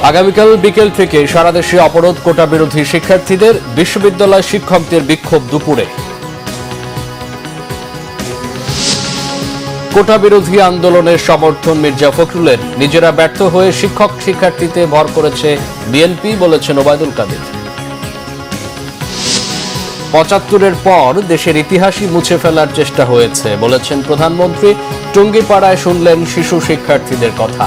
আগামীকাল বিকেল থেকে সারা দেশে অবরোধ কোটা বিরোধী শিক্ষার্থীদের, বিশ্ববিদ্যালয় শিক্ষকদের বিক্ষোভ দুপুরে। কোটা বিরোধী আন্দোলনের সমর্থন মির্জা ফখরুলের, নিজেরা ব্যর্থ হয়ে শিক্ষক শিক্ষার্থীতে ভর করেছে বিএনপি, বলেছেন ওবায়দুল কাদের। ৭৫-এর পর দেশের ইতিহাসই মুছে ফেলার চেষ্টা হয়েছে, বলেছেন প্রধানমন্ত্রী। টুঙ্গিপাড়ায় শুনলেন শিশু শিক্ষার্থীদের কথা।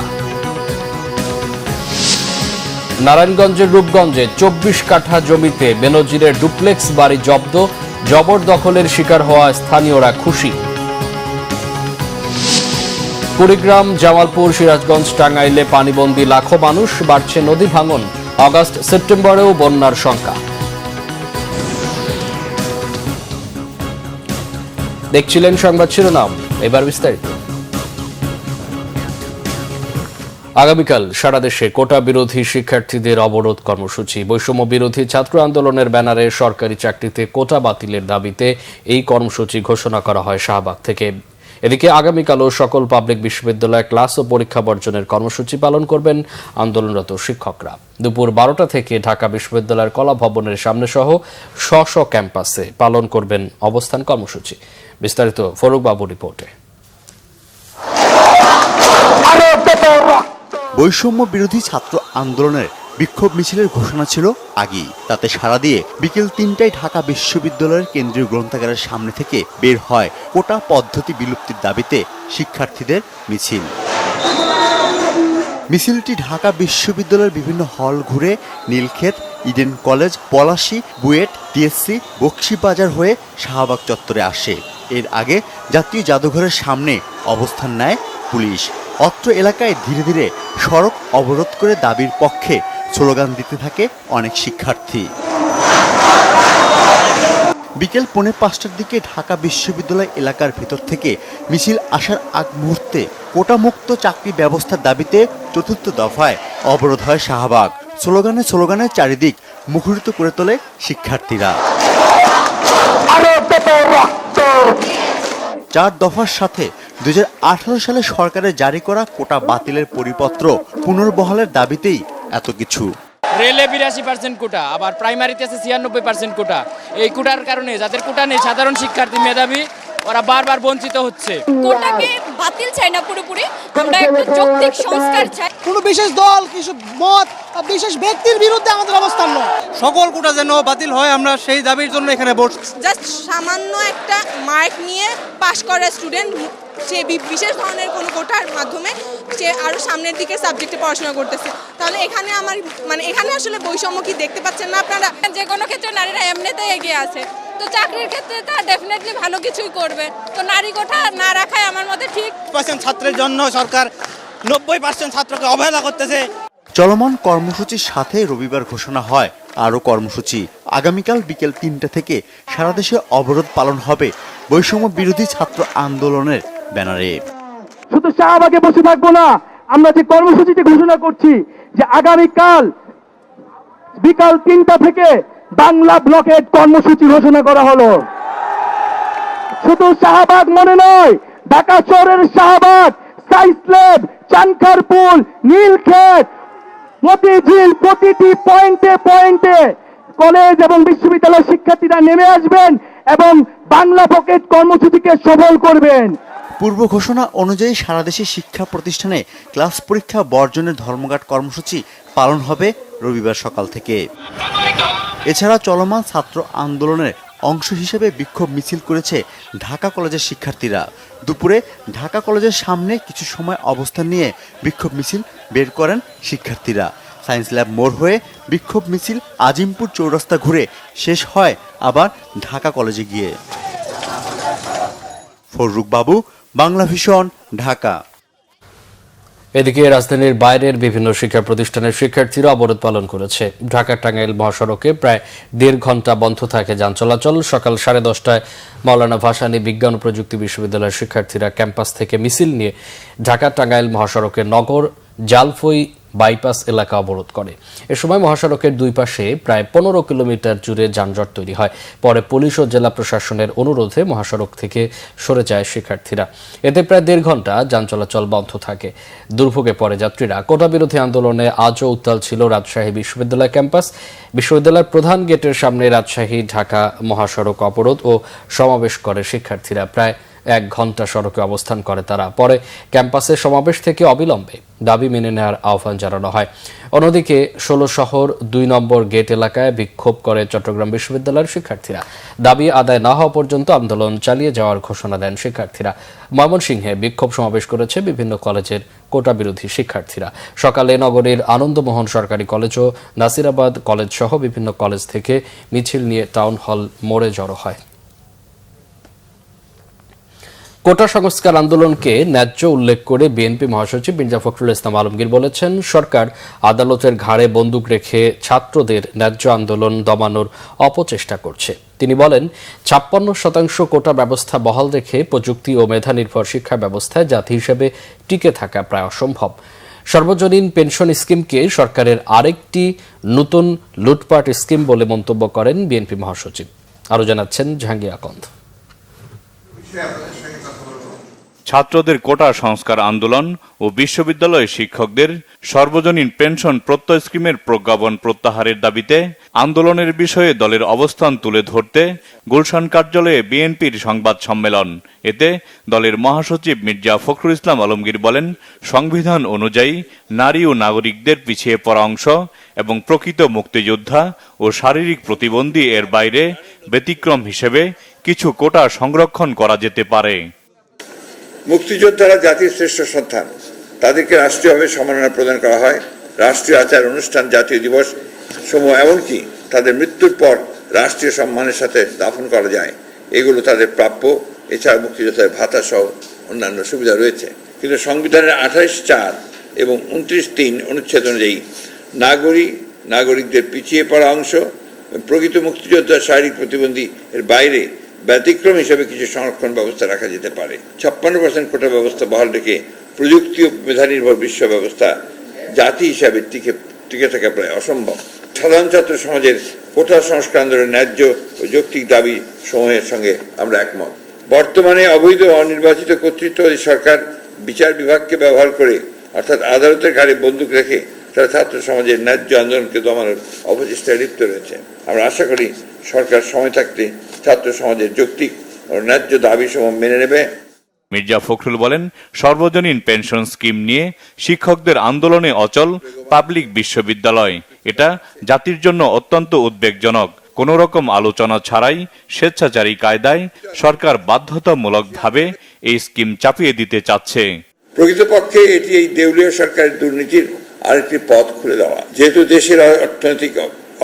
নারায়ণগঞ্জের রূপগঞ্জে ২৪ কাঠা জমিতে বেনজিরের ডুপ্লেক্স বাড়ি জব্দ, জবরদখলের শিকার হওয়া স্থানীয়রা খুশি। কুড়িগ্রাম, জামালপুর, সিরাজগঞ্জ, টাঙ্গাইলে পানিবন্দী লাখো মানুষ, বাড়ছে নদী ভাঙন। আগস্ট সেপ্টেম্বরেও বন্যার শঙ্কা। দেখছিলেন সংবাদ শিরোনাম, এবার বিস্তারিত। আগামীকাল সারা দেশে কোটা বিরোধী শিক্ষার্থীদের অবরোধ কর্মসূচি। বৈষম্য বিরোধী ছাত্র আন্দোলনের ব্যানারে সরকারি চাকরিতে কোটা বাতিলের দাবিতে এই কর্মসূচি ঘোষণা করা হয় শাহবাগ থেকে। এদিকে আগামীকালও সকল পাবলিক বিশ্ববিদ্যালয়ে ক্লাস ও পরীক্ষা বর্জনের কর্মসূচি পালন করবেন আন্দোলনরত শিক্ষকরা। দুপুর ১২টা থেকে ঢাকা বিশ্ববিদ্যালয়ের কলা ভবনের সামনে সহ স্ব ক্যাম্পাসে পালন করবেন অবস্থান কর্মসূচি। বিস্তারিত ফরুক বাবু রিপোর্টে। বৈষম্য বিরোধী ছাত্র আন্দোলনের বিক্ষোভ মিছিলের ঘোষণা ছিল আগেই। তাতে সাড়া দিয়ে বিকেল ৩টায় ঢাকা বিশ্ববিদ্যালয়ের কেন্দ্রীয় গ্রন্থাগারের সামনে থেকে বের হয় কোটা পদ্ধতি বিলুপ্তির দাবিতে শিক্ষার্থীদের মিছিল। মিছিলটি ঢাকা বিশ্ববিদ্যালয়ের বিভিন্ন হল ঘুরে Nilkhet, Eden college, Palashi, BUET, TSC, Bakshibazar হয়ে শাহবাগ চত্বরে আসে। এর আগে জাতীয় জাদুঘরের সামনে অবস্থান নেয় পুলিশ। অত্র এলাকায় ধীরে ধীরে সড়ক অবরোধ করে দাবির পক্ষে স্লোগান দিতে থাকে অনেক শিক্ষার্থী। বিকেল ৪:৫টার দিকে ঢাকা বিশ্ববিদ্যালয় এলাকার ভিতর থেকে মিছিল আসার আগ মুহূর্তে কোটামুক্ত চাকরি ব্যবস্থার দাবিতে চতুর্থ দফায় অবরোধ হয় শাহবাগ। স্লোগানে চারিদিক মুখরিত করে তোলে শিক্ষার্থীরা। ৪ দফার সাথে ২০১৮ সালে সরকারের জারি করা কোটা বাতিলের পরিপত্র পুনর্বহালের দাবিতেই এত কিছু। রেলে ৮২% কোটা, আবার প্রাইমারিতে আছে ৯৬% কোটা। এই কোটার কারণে যাদের কোটা নেই, সাধারণ শিক্ষার্থী, মেধাবী, ওরা বারবার বঞ্চিত হচ্ছে। কোটাকে বাতিল চাই না পুরোপুরি, আমরা একটা যৌক্তিক সংস্কার চাই। কোনো বিশেষ দল, কিছু মত, বিশেষ ব্যক্তির বিরুদ্ধে আমাদের অবস্থান নয়। সকল কোটা যেন বাতিল হয়, আমরা সেই দাবির জন্য এখানে বসছি। জাস্ট সামান্য একটা মার্ক নিয়ে পাশ করা স্টুডেন্ট সে বিশেষ ধরনের কোনো কোটার মাধ্যমে সে আরো সামনের দিকে সাবজেক্টে পড়াশোনা করতেছে, তাহলে এখানে এখানে আসলে বৈষম্য কি দেখতে পাচ্ছেন না আপনারা? যে কোনো ক্ষেত্রে নারীরা এমনিতেই এগিয়ে আছে, তো চাকরির ক্ষেত্রে তা ডেফিনেটলি ভালো কিছুই করবে। তো নারী কোটা না রাখাই আমার মতে ঠিক। ছাত্রের জন্য সরকার ৯০% ছাত্রকে অবহেলা করতেছে। চলমান কর্মসূচির সাথে রবিবার ঘোষণা হয় আরও কর্মসূচি। আগামীকাল বিকেল ৩টা থেকে সারা দেশে অবরোধ পালন হবে বৈষম্য বিরোধী ছাত্র আন্দোলনের ব্যানারে। শুধু শাহবাগে বসে থাকবো না, আমরা যে কর্মসূচিটি ঘোষণা করছি যে আগামীকাল বিকাল ৩টা থেকে বাংলা ব্লকেট কর্মসূচি ঘোষণা করা হলো। শুধু শাহবাগ মনে নয়, ঢাকা শহরের শাহবাগ, সাইস্লেব, চানখারপুল, নীলক্ষেত, মতিঝিল, প্রতিটি পয়েন্টে কলেজ এবং বিশ্ববিদ্যালয়ের শিক্ষার্থীরা নেমে আসবেন এবং বাংলা ব্লকেট কর্মসূচিকে সফল করবেন। পূর্ব ঘোষণা অনুযায়ী সারা দেশে শিক্ষা প্রতিষ্ঠানে ক্লাস পরীক্ষা বর্জনের ধর্মঘট কর্মসূচি পালন হবে রবিবার সকাল থেকে। এছাড়া চলমান ছাত্র আন্দোলনের অংশ হিসেবে বিক্ষোভ মিছিল করেছে ঢাকা কলেজের শিক্ষার্থীরা। দুপুরে ঢাকা কলেজের সামনে কিছু সময় অবস্থান নিয়ে বিক্ষোভ মিছিল বের করেন শিক্ষার্থীরা। সায়েন্স ল্যাব মোড় হয়ে বিক্ষোভ মিছিল আজিমপুর চৌরাস্তা ঘুরে শেষ হয় আবার ঢাকা কলেজে গিয়ে। ফররুক বাবু, বাংলা ভিশন, ঢাকা। এদিকে রাজধানীর বাইরের বিভিন্ন শিক্ষা প্রতিষ্ঠানের শিক্ষার্থীরা অবরোধ পালন করেছে। ঢাকা টাঙ্গাইল মহাসড়কে প্রায় ১.৫ ঘন্টা বন্ধ থাকে যান চলাচল। সকাল 10:30টায় মাওলানা ভাসানী বিজ্ঞান ও প্রযুক্তি বিশ্ববিদ্যালয়ের শিক্ষার্থীরা ক্যাম্পাস থেকে মিছিল নিয়ে ঢাকা টাঙ্গাইল মহাসড়কের নগর, জালফই বাইপাস এলাকা অবরোধ করে। এ সময় মহাসড়কের দুই পাশে প্রায় 15 কিলোমিটার জুড়ে যানজট তৈরি হয়। পরে পুলিশ ও জেলা প্রশাসনের অনুরোধে মহাসড়ক থেকে সরে যায় শিক্ষার্থীরা। এতে প্রায় 1.5 ঘন্টা যান চলাচল বন্ধ থাকে। দুর্ভোগে পড়ে যাত্রীরা। কোটা বিরোধী আন্দোলনে আজও উত্তাল ছিল রাজশাহী বিশ্ববিদ্যালয় ক্যাম্পাস। বিশ্ববিদ্যালয়ের প্রধান গেটের সামনে রাজশাহী ঢাকা মহাসড়ক অবরোধ ও সমাবেশ করে শিক্ষার্থীরা। প্রায় 1 ঘন্টা সড়কে অবস্থান করে তারা। পরে ক্যাম্পাসে সমাবেশ থেকে অবিলম্বে দাবি মেনে নেওয়ার আহ্বান জানানো হয়। অন্যদিকে 16 শহর 2 নম্বর গেট এলাকায় বিক্ষোভ করে চট্টগ্রাম বিশ্ববিদ্যালয়ের শিক্ষার্থীরা। দাবি আদায় না হওয়া পর্যন্ত আন্দোলন চালিয়ে যাওয়ার ঘোষণা দেন শিক্ষার্থীরা। ময়মনসিংহে বিক্ষোভ সমাবেশ করেছে বিভিন্ন কলেজের কোটা বিরোধী শিক্ষার্থীরা। সকালে নগরীর আনন্দমোহন সরকারি কলেজ ও নাসিরাবাদ কলেজ সহ বিভিন্ন কলেজ থেকে মিছিল নিয়ে টাউন হল মোড়ে জড়ো হয়। কোটা সংস্কার আন্দোলনকে ন্যায্য উল্লেখ করে বিএনপি মহাসচিব মির্জা ফখরুল ইসলাম আলমগীর বলেছেন, সরকার আদালতের ঘাড়ে বন্দুক রেখে ছাত্রদের ন্যায্য আন্দোলন দমানোর অপচেষ্টা করছে। তিনি বলেন, 56% কোটা ব্যবস্থা বহাল রেখে প্রযুক্তি ও মেধা নির্ভর শিক্ষা ব্যবস্থায় জাতি হিসেবে টিকে থাকা প্রায় অসম্ভব। সর্বজনীন পেনশন স্কিমকে সরকারের আরেকটি নতুন লুটপাট স্কিম বলে মন্তব্য করেন বিএনপি মহাসচিব। আরও জানাচ্ছেন জাহাঙ্গীর আকন্দ। ছাত্রদের কোটা সংস্কার আন্দোলন ও বিশ্ববিদ্যালয় শিক্ষকদের সর্বজনীন পেনশন প্রত্যয় স্কিমের প্রজ্ঞাপন প্রত্যাহারের দাবিতে আন্দোলনের বিষয়ে দলের অবস্থান তুলে ধরতে গুলশান কার্যালয়ে বিএনপির সংবাদ সম্মেলন। এতে দলের মহাসচিব মির্জা ফখরুল ইসলাম আলমগীর বলেন, সংবিধান অনুযায়ী নারী ও নাগরিকদের পিছিয়ে পড়া অংশ এবং প্রকৃত মুক্তিযোদ্ধা ও শারীরিক প্রতিবন্ধী এর বাইরে ব্যতিক্রম হিসেবে কিছু কোটা সংরক্ষণ করা যেতে পারে। মুক্তিযোদ্ধারা জাতির শ্রেষ্ঠ সন্তান, তাদেরকে রাষ্ট্রীয়ভাবে সম্মাননা প্রদান করা হয়। রাষ্ট্রীয় আচার অনুষ্ঠান, জাতীয় দিবস সমূহ, এমনকি তাদের মৃত্যুর পর রাষ্ট্রীয় সম্মানের সাথে দাফন করা যায়। এগুলো তাদের প্রাপ্য। এছাড়া মুক্তিযোদ্ধাদের ভাতা সহ অন্যান্য সুবিধা রয়েছে। কিন্তু সংবিধানের 28(4) এবং 29(3) অনুচ্ছেদ অনুযায়ী নাগরিকদের পিছিয়ে পড়া অংশ, প্রকৃত মুক্তিযোদ্ধা, শারীরিক প্রতিবন্ধী এর বাইরে ব্যতিক্রম হিসেবে কিছু সংরক্ষণ ব্যবস্থা রাখা যেতে পারে। 56% কোটা ব্যবস্থা বহাল রেখে প্রযুক্তি ও মেধা নির্ভর বিশ্ব ব্যবস্থা জাতি হিসাবে টিকে থাকা প্রায় অসম্ভব। সাধারণ ছাত্র সমাজের কোটা সংস্কার আন্দোলনের ন্যায্য ও যৌক্তিক দাবি সমূহের সঙ্গে আমরা একমত। বর্তমানে অবৈধ অনির্বাচিত কর্তৃত্ব সরকার বিচার বিভাগকে ব্যবহার করে, অর্থাৎ আদালতের ঘাড়ে বন্দুক রেখে তারা ছাত্র সমাজের ন্যায্য আন্দোলনকে দমানোর অপচেষ্টায় লিপ্ত রয়েছে। আমরা আশা করি সরকার সময় থাকতে ছাত্র সমাজের যৌক্তিক ও ন্যায্য দাবি সমূহ মেনে নেবে। মির্জা ফখরুল বলেন, সর্বজনীন পেনশন স্কিম নিয়ে শিক্ষকদের আন্দোলনে অচল পাবলিক বিশ্ববিদ্যালয়। এটা জাতির জন্য অত্যন্ত উদ্বেগজনক। কোন রকম আলোচনা ছাড়াই স্বেচ্ছাচারী কায়দায় সরকার বাধ্যতামূলকভাবে এই স্কিম চাপিয়ে দিতে চাচ্ছে। প্রকৃতপক্ষে এটি এই দেউলিয়া সরকারের দুর্নীতির আরেকটি পথ খুলে দেওয়া। যেহেতু দেশের অর্থনৈতিক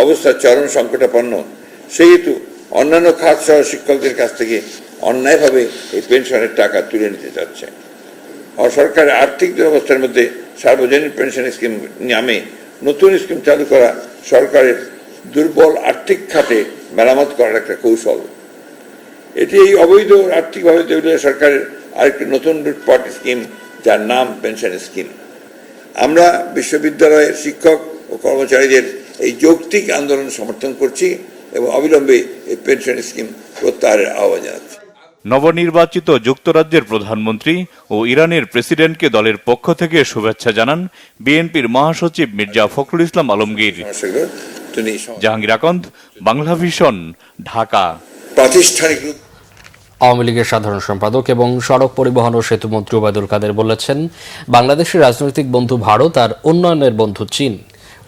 অবস্থা চরম সংকটাপন্ন, সেহেতু অন্যান্য খাত সহ শিক্ষকদের কাছ থেকে অন্যায়ভাবে এই পেনশনের টাকা তুলে নিতে চাচ্ছে। সরকারের আর্থিক দুরবস্থার মধ্যে সার্বজনীন পেনশন স্কিম নামে নতুন স্কিম চালু করা সরকারের দুর্বল আর্থিক খাতে মেরামত করার একটা কৌশল। এটি এই অবৈধ আর্থিকভাবে দেউলিয়া সরকারের আরেকটি নতুন লুটপাট স্কিম, যার নাম পেনশন স্কিম। আমরা বিশ্ববিদ্যালয়ের শিক্ষক ও কর্মচারীদের এই যৌক্তিক আন্দোলন সমর্থন করছি এবং অবিলম্বে এই পেনশন স্কিম প্রত্যাহারের আহ্বান জানাচ্ছি। নবনির্বাচিত যুক্তরাজ্যের প্রধানমন্ত্রী ও ইরানের প্রেসিডেন্টকে দলের পক্ষ থেকে শুভেচ্ছা জানান বিএনপির মহাসচিব মির্জা ফখরুল ইসলাম আলমগীর। জাহাঙ্গীর আকন্দ, বাংলা ভিশন, ঢাকা। প্রাতিষ্ঠানিক আওয়ামী লীগের সাধারণ সম্পাদক এবং সড়ক পরিবহন ও সেতু মন্ত্রী ওবায়দুল কাদের বলেছেন, বাংলাদেশের রাজনৈতিক বন্ধু ভারত আর উন্নয়নের বন্ধু চীন।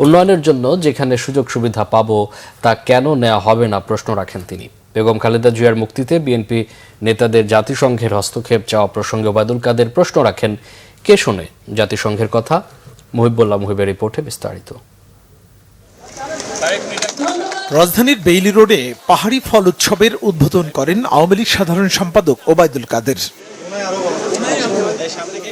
উন্নয়নের জন্য যেখানে সুযোগ সুবিধা পাবো তা কেন নেওয়া হবে না প্রশ্ন রাখেন তিনি। বেগম খালেদা জিয়ার মুক্তিতে বিএনপি নেতাদের জাতিসংঘের হস্তক্ষেপ চাওয়া প্রসঙ্গে ওবায়দুল কাদের প্রশ্ন রাখেন, কে শোনে জাতিসংঘের কথা? মুহিবুল্লাহ মুহিবের রিপোর্টে বিস্তারিত। রাজধানীর বেইলি রোডে পাহাড়ি ফল উৎসবের উদ্বোধন করেন আওয়ামী লীগ সাধারণ সম্পাদক ওবায়দুল কাদের।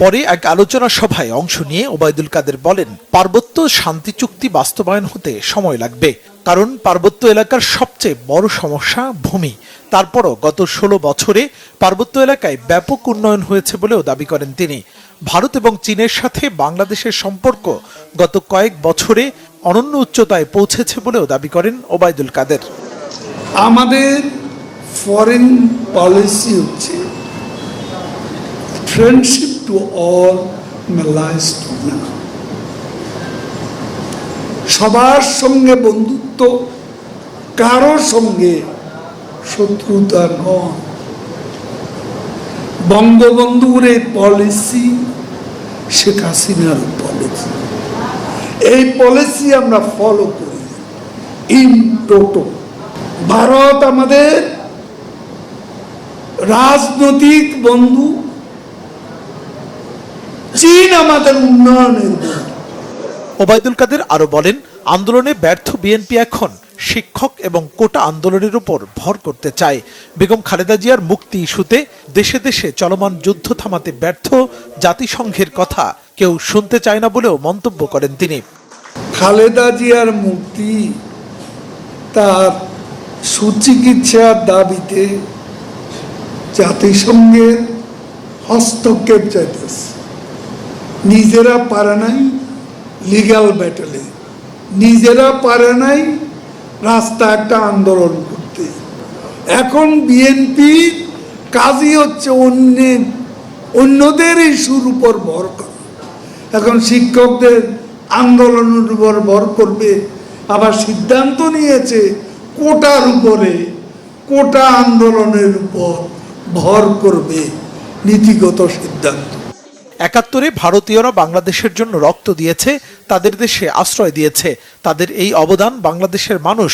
পরে এক আলোচনা সভায় অংশ নিয়ে ওবায়দুল কাদের বলেন, পার্বত্য শান্তি চুক্তি বাস্তবায়ন হতে সময় লাগবে, কারণ পার্বত্য এলাকার সবচেয়ে বড় সমস্যা ভূমি। তারপরও গত 16 বছরে পার্বত্য এলাকায় ব্যাপক উন্নয়ন হয়েছে বলেও দাবি করেন তিনি। ভারত এবং চীনের সাথে বাংলাদেশের সম্পর্ক গত কয়েক বছরে অনন্য উচ্চতায় পৌঁছেছে বলেও দাবি করেন ওবায়দুল কাদের। আমাদের ফরেন পলিসি হচ্ছে ফ্রেন্ডশিপ টু অল মেলাইজ টু নান, সবার সঙ্গে বন্ধুত্ব, কারোর সঙ্গে শত্রুতা নয়। বঙ্গবন্ধুর এই পলিসি শেখ হাসিনার পলিসি, এই পলিসি আমরা ফলো করি ইন টোটো। ভারত আমাদের রাজনৈতিক বন্ধু, চীন আমাদের উন্নয়নের বন্ধু। ওবায়দুল কাদের আরো বলেন, আন্দোলনে ব্যর্থ বিএনপি এখন শিক্ষক এবং কোটা আন্দোলনের উপর ভর করতে চায়। বেগম খালেদা জিয়ার মুক্তি ইস্যুতে দেশে দেশে চলমান যুদ্ধ থামাতে ব্যর্থ জাতিসংঘের কথা কেউ শুনতে চায় না বলেও মন্তব্য করেন তিনি। খালেদা জিয়ার মুক্তি, তার সুচিকিৎসার দাবিতে জাতিসংঘের হস্তক্ষেপ চাইতেছে। নিজেরা পারে নাই লিগ্যাল ব্যাটেলে, নিজেরা পারে নাই রাস্তা একটা আন্দোলন করতে। এখন বিএনপি কাজই হচ্ছে অন্যদের ইস্যুর উপর ভর করা। এখন শিক্ষকদের আন্দোলনের উপর ভর করবে, আবার সিদ্ধান্ত নিয়েছে কোটার উপরে, কোটা আন্দোলনের উপর ভর করবে, নীতিগত সিদ্ধান্ত। ৭১-এ ভারতীয়রা বাংলাদেশের জন্য রক্ত দিয়েছে, তাদের দেশে আশ্রয় দিয়েছে। তাদের এই অবদান বাংলাদেশের মানুষ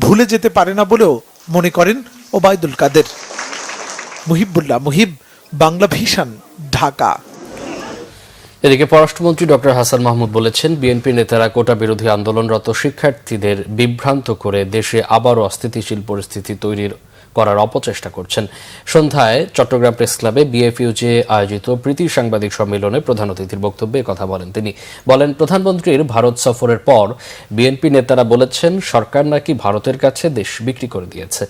ভুলে যেতে পারে না বলেও মনে করেন ওবায়দুল কাদের। মুহিবুল্লাহ মুহিব, বাংলা ভিশন, ঢাকা। এদিকে পররাষ্ট্রমন্ত্রী ডক্টর হাসান মাহমুদ বলেছেন, বিএনপি নেতারা কোটা বিরোধী আন্দোলনরত শিক্ষার্থীদের বিভ্রান্ত করে দেশে আবারও অস্থিতিশীল পরিস্থিতি তৈরির করার অপচেষ্টা করছেন। সন্ধ্যায় চট্টগ্রাম প্রেস ক্লাবে বিএফইউজে আয়োজিত প্রীতি সাংবাদিক সম্মেলনে প্রধান অতিথির বক্তব্যে কথা বলেন তিনি। বলেন, প্রধানমন্ত্রীর ভারত সফরের পর বিএনপি নেতারা বলেছেন সরকার নাকি ভারতের কাছে দেশ বিক্রি করে দিয়েছে।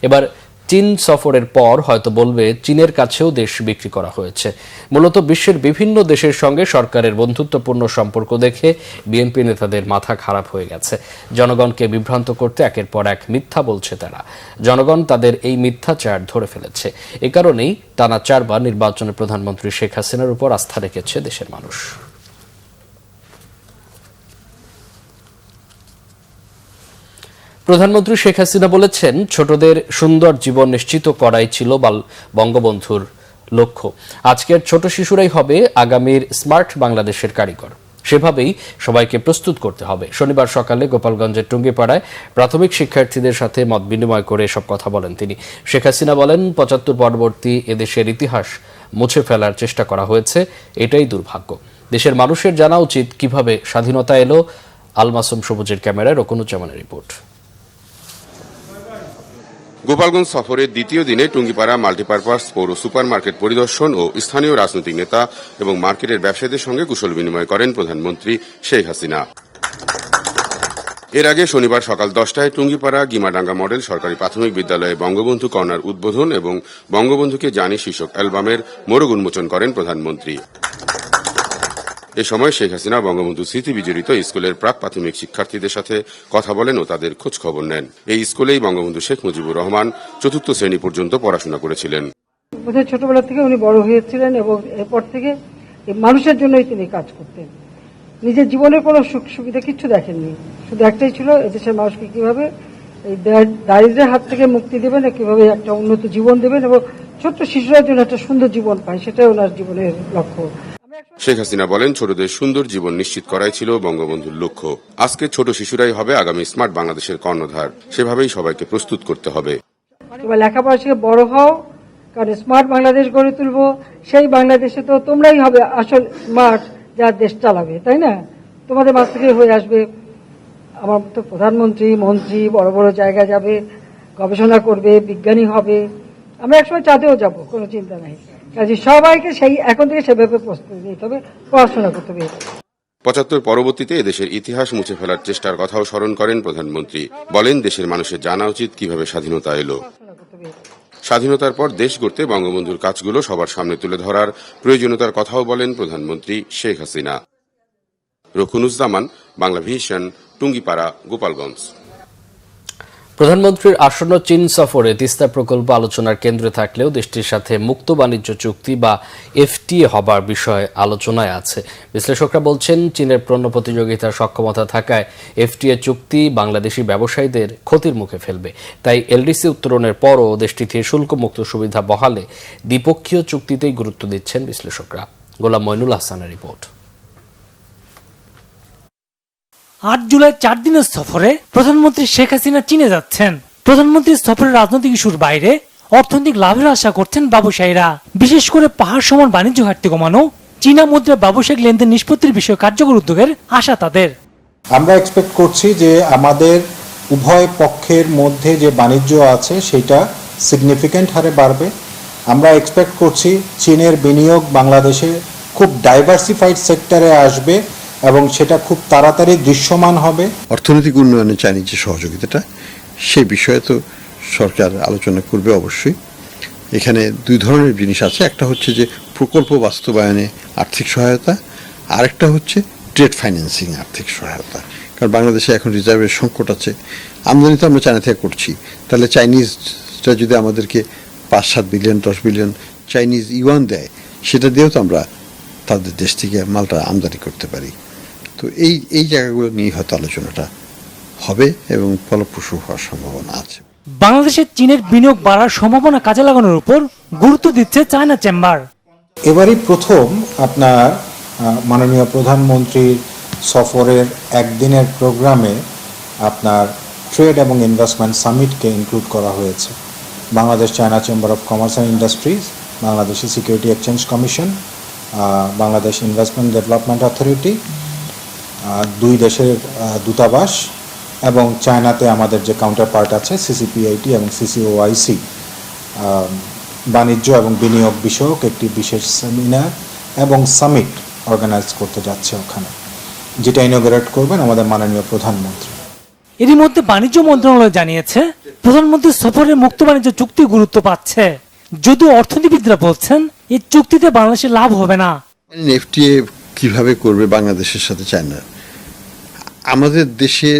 এবার চীন সফরের পর হয়তো বলবে চীনের কাছেও দেশ বিক্রি করা হয়েছে। মূলত বিশ্বের বিভিন্ন দেশের সঙ্গে সরকারের বন্ধুত্বপূর্ণ সম্পর্ক দেখে বিএনপি নেতাদের মাথা খারাপ হয়ে গেছে। জনগণকে বিভ্রান্ত করতে একের পর এক মিথ্যা বলছে তারা। জনগণ তাদের এই মিথ্যাচার ধরে ফেলেছে। এ কারণেই টানা 4 বার নির্বাচনে প্রধানমন্ত্রী শেখ হাসিনার উপর আস্থা রেখেছে দেশের মানুষ। প্রধানমন্ত্রী শেখ হাসিনা বলেছেন, ছোটদের সুন্দর জীবন নিশ্চিত করাই ছিল বঙ্গবন্ধুর লক্ষ্য। আজকের ছোট শিশুরাই হবে আগামীর স্মার্ট বাংলাদেশের কারিগর। সেভাবেই সবাইকে প্রস্তুত করতে হবে। শনিবার সকালে গোপালগঞ্জের টুঙ্গিপাড়ায় প্রাথমিক শিক্ষার্থীদের সাথে মত বিনিময় করে এসব কথা বলেন তিনি। শেখ হাসিনা বলেন, ৭৫ পরবর্তী এদেশের ইতিহাস মুছে ফেলার চেষ্টা করা হয়েছে, এটাই দুর্ভাগ্য। দেশের মানুষের জানা উচিত কিভাবে স্বাধীনতা এলো। আল মাসুম সবুজের ক্যামেরায় রকুনুজ্জামানের রিপোর্ট। গোপালগঞ্জ সফরের দ্বিতীয় দিনে টুঙ্গিপাড়া মাল্টিপারপাস পৌর সুপার মার্কেট পরিদর্শন ও স্থানীয় রাজনৈতিক নেতা এবং মার্কেটের ব্যবসায়ীদের সঙ্গে কুশল বিনিময় করেন প্রধানমন্ত্রী শেখ হাসিনা। এর আগে শনিবার সকাল 10টায় টুঙ্গিপাড়া গিমাডাঙ্গা মডেল সরকারি প্রাথমিক বিদ্যালয়ে বঙ্গবন্ধু কর্নার উদ্বোধন এবং বঙ্গবন্ধুকে জানি শীর্ষক অ্যালবামের মোড়ক উন্মোচন করেন প্রধানমন্ত্রী। এ সময় শেখ হাসিনা বঙ্গবন্ধু স্মৃতি বিজড়িত স্কুলের প্রাক প্রাথমিক শিক্ষার্থীদের সাথে কথা বলেন ও তাদের খোঁজ খবর নেন। এই স্কুলেই বঙ্গবন্ধু শেখ মুজিবুর রহমান ৪র্থ শ্রেণী পর্যন্ত পড়াশোনা করেছিলেন। ছোটবেলা থেকে উনি বড় হয়েছিলেন এবং এরপর থেকে মানুষের জন্যই তিনি কাজ করতেন। নিজের জীবনের কোনো সুখ সুবিধা কিছু দেখেননি, শুধু একটাই ছিল এদেশের মানুষকে কিভাবে এই দারিদ্র্যের হাত থেকে মুক্তি দেবেন, কিভাবে একটা উন্নত জীবন দেবেন এবং ছোট্ট শিশুরা যেন একটা সুন্দর জীবন পায়, সেটাই ওনার জীবনের লক্ষ্য। শেখ হাসিনা বলেন, ছোটদের সুন্দর জীবন নিশ্চিত করাই ছিল বঙ্গবন্ধুর লক্ষ্য। আজকে ছোট শিশুরাই হবে আগামী স্মার্ট বাংলাদেশের কর্ণধার, সেভাবেই সবাইকে প্রস্তুত করতে হবে। এবার লেখাপড়া শিখে বড় হও, কারণ স্মার্ট বাংলাদেশ গড়ে তুলবো। সেই বাংলাদেশে তো তোমরাই হবে আসল স্মার্ট, যার দেশ চালাবে, তাই না? তোমাদের মাঝ থেকে হয়ে আসবে আমার তো প্রধানমন্ত্রী, মন্ত্রী, বড় বড় জায়গায় যাবে, গবেষণা করবে, বিজ্ঞানী হবে। আমরা একসময় চাঁদেও যাব, কোনো চিন্তা নাই। কাজে সবাইকে সেই এখন থেকে সেভাবে প্রস্তুতি নিতে হবে, পড়াশোনা করতে হবে। ৭৫ পরবর্তীতে এদেশের ইতিহাস মুছে ফেলার চেষ্টার কথাও স্মরণ করেন প্রধানমন্ত্রী। বলেন, দেশের মানুষের জানা উচিত কিভাবে স্বাধীনতা এলো। স্বাধীনতার পর দেশ গড়তে বঙ্গবন্ধুর কাজগুলো সবার সামনে তুলে ধরার প্রয়োজনীয়তার কথাও বলেন প্রধানমন্ত্রী শেখ হাসিনা। রকুনুজ্জামান, বাংলা ভিশন, টুঙ্গিপাড়া, গোপালগঞ্জ। প্রধানমন্ত্রীর আসন্ন চীন সফরে তিস্তা প্রকল্প আলোচনার কেন্দ্রে থাকলেও দেশটির সাথে মুক্ত বাণিজ্য চুক্তি বা এফটিএ হবার বিষয় আলোচনায় আছে। বিশ্লেষকরা বলছেন, চীনের পণ্য প্রতিযোগিতার সক্ষমতা থাকায় এফটিএ চুক্তি বাংলাদেশি ব্যবসায়ীদের ক্ষতির মুখে ফেলবে। তাই এলডিসি উত্তরণের পরও দেশটিতে শুল্কমুক্ত সুবিধা বহালে দ্বিপক্ষীয় চুক্তিতেই গুরুত্ব দিচ্ছেন বিশ্লেষকরা। গোলাম মইনুল হাসানের রিপোর্ট। 8 জুলাই 4 দিনের সফরে প্রধানমন্ত্রী শেখ হাসিনা চীনে যাচ্ছেন। প্রধানমন্ত্রীর সফরের রাজনৈতিক ইস্যুর বাইরে অর্থনৈতিক লাভের আশা করছেন ব্যবসায়ীরা। বিশেষ করে পাহাড় সমান বাণিজ্য ঘাটতি কমানো, চীনা মুদ্রা ব্যবসায়িক লেনদেন নিষ্পত্তির বিষয়ে কার্যকর উদ্যোগের আশা তাদের। আমরা এক্সপেক্ট করছি যে আমাদের উভয় পক্ষের মধ্যে যে বাণিজ্য আছে সেটা সিগনিফিক্যান্ট হারে বাড়বে। আমরা এক্সপেক্ট করছি চীনের বিনিয়োগ বাংলাদেশে খুব ডাইভার্সিফাইড সেক্টরে আসবে এবং সেটা খুব তাড়াতাড়ি দৃশ্যমান হবে। অর্থনৈতিক উন্নয়নে চাইনিজ যে সহযোগিতাটা, সেই বিষয়ে তো সরকার আলোচনা করবে অবশ্যই। এখানে দুই ধরনের জিনিস আছে, একটা হচ্ছে যে প্রকল্প বাস্তবায়নে আর্থিক সহায়তা, আরেকটা হচ্ছে ট্রেড ফাইন্যান্সিং আর্থিক সহায়তা। কারণ বাংলাদেশে এখন রিজার্ভের সংকট আছে, আমদানি তো আমরা চায়না থেকে করছি, তাহলে চাইনিজরা যদি আমাদেরকে 5-7 বিলিয়ন 10 বিলিয়ন চাইনিজ ইউয়ান দেয়, সেটা দিয়েও তো আমরা তাদের দেশ থেকে মালটা আমদানি করতে পারি। তো এই জায়গাগুলো নিয়ে হয়তো আলোচনাটা হবে এবং ফলপ্রসূ হওয়ার সম্ভাবনা আছে। বাংলাদেশে চীনের বিনিয়োগ বাড়ার সম্ভাবনা কাজে লাগানোর উপর গুরুত্ব দিচ্ছে চায়না চেম্বার। এবারই প্রথম আপনার মাননীয় প্রধানমন্ত্রীর সফরের একদিনের প্রোগ্রামে আপনার ট্রেড এবং ইনভেস্টমেন্ট সামিটকে ইনক্লুড করা হয়েছে। Bangladesh China chamber of commerce and industries, Bangladeshi security exchange commission, Bangladesh investment development authority, দুই দেশের দূতাবাস এবং চায়নাতে আমাদের যে কাউন্টার পার্ট আছে সিসিপিআইটি এবং সিসিওআইসি, বাণিজ্য এবং বিনিয়োগ বিষয়ক একটি বিশেষ সেমিনার এবং সামিট অর্গানাইজ করতে যাচ্ছে ওখানে, যেটা ইনোগ্রেট করবেন আমাদের মাননীয় প্রধানমন্ত্রী। এরই মধ্যে বাণিজ্য মন্ত্রণালয় জানিয়েছে, প্রধানমন্ত্রীর সফরে মুক্ত বাণিজ্য চুক্তি গুরুত্ব পাচ্ছে, যদিও অর্থনীতিবিদরা বলছেন এই চুক্তিতে বাংলাদেশের লাভ হবে না। এফটিএ কিভাবে করবে বাংলাদেশের সাথে চায়না? আমাদের দেশে